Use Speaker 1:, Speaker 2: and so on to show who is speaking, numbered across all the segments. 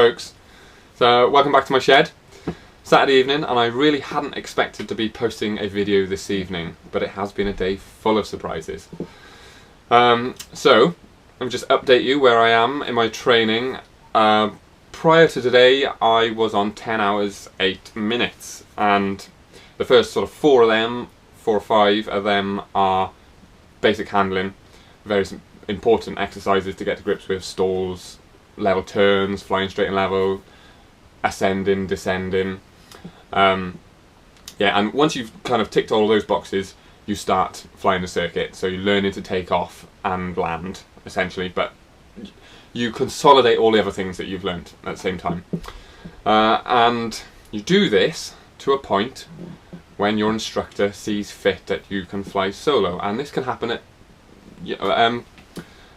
Speaker 1: folks, so welcome back to my shed. Saturday evening, and I really hadn't expected to be posting a video this evening, but it has been a day full of surprises. So, let me just update you where I am in my training. Prior to today, I was on 10 hours, 8 minutes, and the first sort of 4 or 5 of them are basic handling, very important exercises to get to grips with: stalls, level turns, flying straight and level, ascending, descending. Yeah, and once you've kind of ticked all those boxes, you start flying the circuit. So you're learning to take off and land, essentially, but you consolidate all the other things that you've learned at the same time. And you do this to a point when your instructor sees fit that you can fly solo, and this can happen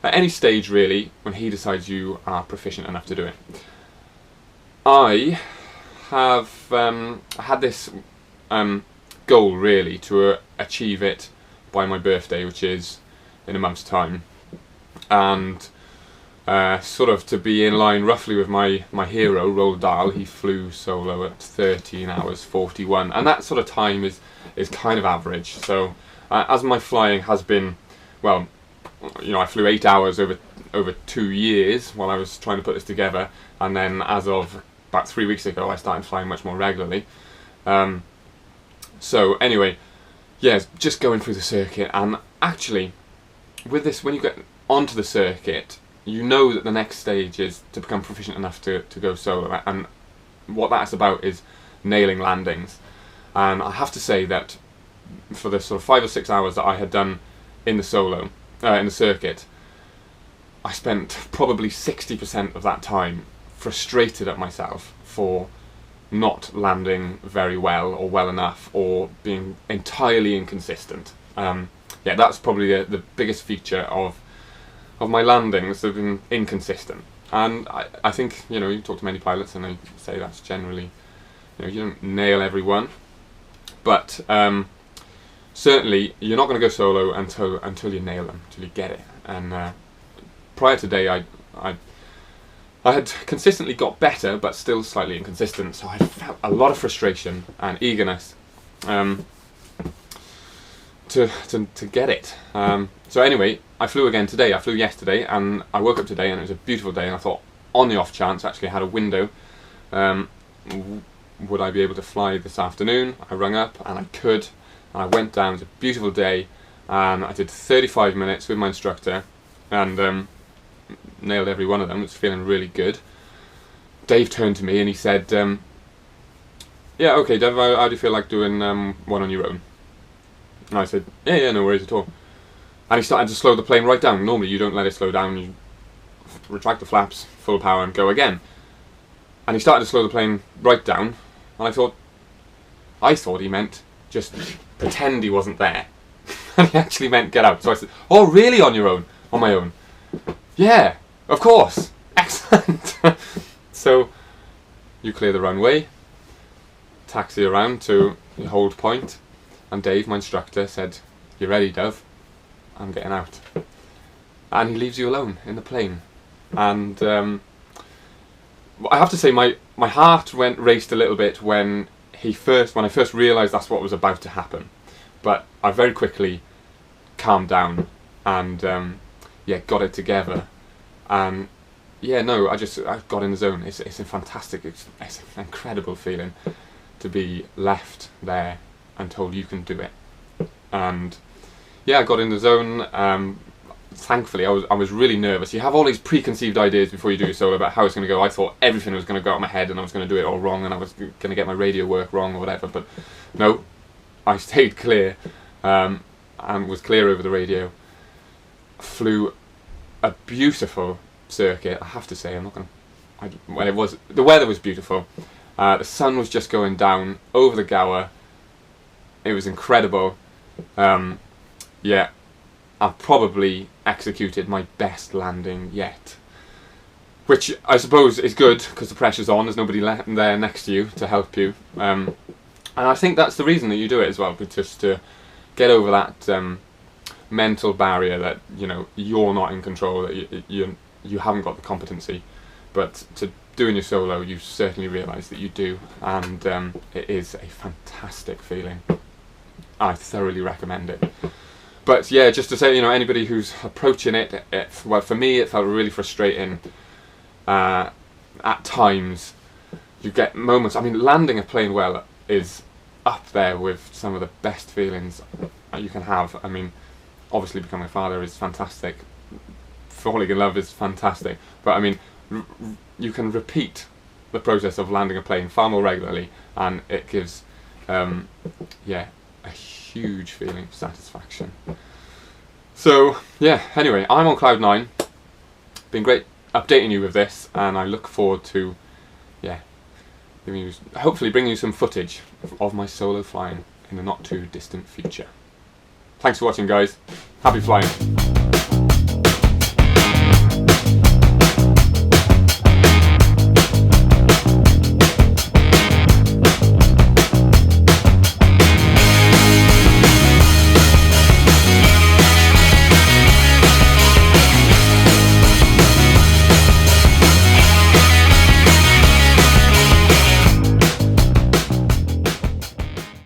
Speaker 1: at any stage really, when he decides you are proficient enough to do it. I have had this goal really to achieve it by my birthday, which is in a month's time, and sort of to be in line roughly with my hero, Roald Dahl. He flew solo at 13 hours 41, and that sort of time is kind of average. So as my flying has been, well, you know, I flew 8 hours over 2 years while I was trying to put this together, and then as of about 3 weeks ago I started flying much more regularly. So anyway, yeah, just going through the circuit, and actually with this, when you get onto the circuit, you know that the next stage is to become proficient enough to go solo, and what that's about is nailing landings. And I have to say that for the sort of 5 or 6 hours that I had done in the solo, in the circuit, I spent probably 60% of that time frustrated at myself for not landing very well or well enough, or being entirely inconsistent. Yeah, that's probably the biggest feature of my landings. They've been inconsistent, and I think, you know, you talk to many pilots and they say that's generally, you know, you don't nail every one, but certainly you're not going to go solo until you nail them, until you get it. And prior to today, I had consistently got better, but still slightly inconsistent, so I felt a lot of frustration and eagerness to get it. So anyway, I flew again today. I flew yesterday, and I woke up today and it was a beautiful day, and I thought, on the off chance, actually I had a window, would I be able to fly this afternoon? I rung up and I could, and I went down. It was a beautiful day, and I did 35 minutes with my instructor, and nailed every one of them. It's feeling really good. Dave turned to me and he said, yeah, okay Dev, how do you feel like doing one on your own? And I said, yeah, no worries at all. And he started to slow the plane right down. Normally you don't let it slow down, you retract the flaps, full power, and go again. And he started to slow the plane right down, and I thought he meant just pretend he wasn't there. And he actually meant get out. So I said, oh really, on your own? On my own? Yeah, of course. Excellent. So you clear the runway, taxi around to the hold point, and Dave, my instructor, said, you ready, Dove? I'm getting out. And he leaves you alone in the plane. And I have to say, my heart raced a little bit when I first realised that's what was about to happen. But I very quickly calmed down and yeah, got it together. And yeah, no, I got in the zone. It's a fantastic, it's an incredible feeling to be left there and told you can do it. And yeah, I got in the zone. Thankfully, I was really nervous. You have all these preconceived ideas before you do your solo about how it's going to go. I thought everything was going to go out of my head, and I was going to do it all wrong, and I was going to get my radio work wrong or whatever. But no, I stayed clear, and was clear over the radio. Flew a beautiful circuit, I have to say. I'm not going to. When it was, the weather was beautiful. The sun was just going down over the Gower. It was incredible. Yeah, I've probably executed my best landing yet, which I suppose is good because the pressure's on. There's nobody there next to you to help you, and I think that's the reason that you do it as well, but just to get over that mental barrier that, you know, you're not in control, that you haven't got the competency, but to doing your solo, you certainly realise that you do, and it is a fantastic feeling. I thoroughly recommend it. But yeah, just to say, anybody who's approaching it, well, for me it felt really frustrating. At times, you get moments. I mean, landing a plane well is up there with some of the best feelings you can have. I mean, obviously becoming a father is fantastic. Falling in love is fantastic. But I mean, you can repeat the process of landing a plane far more regularly, and it gives, yeah, a huge feeling of satisfaction. So yeah, anyway, I'm on cloud 9. Been great updating you with this, and I look forward to, yeah, hopefully bringing you some footage of my solo flying in the not too distant future. Thanks for watching, guys. Happy flying.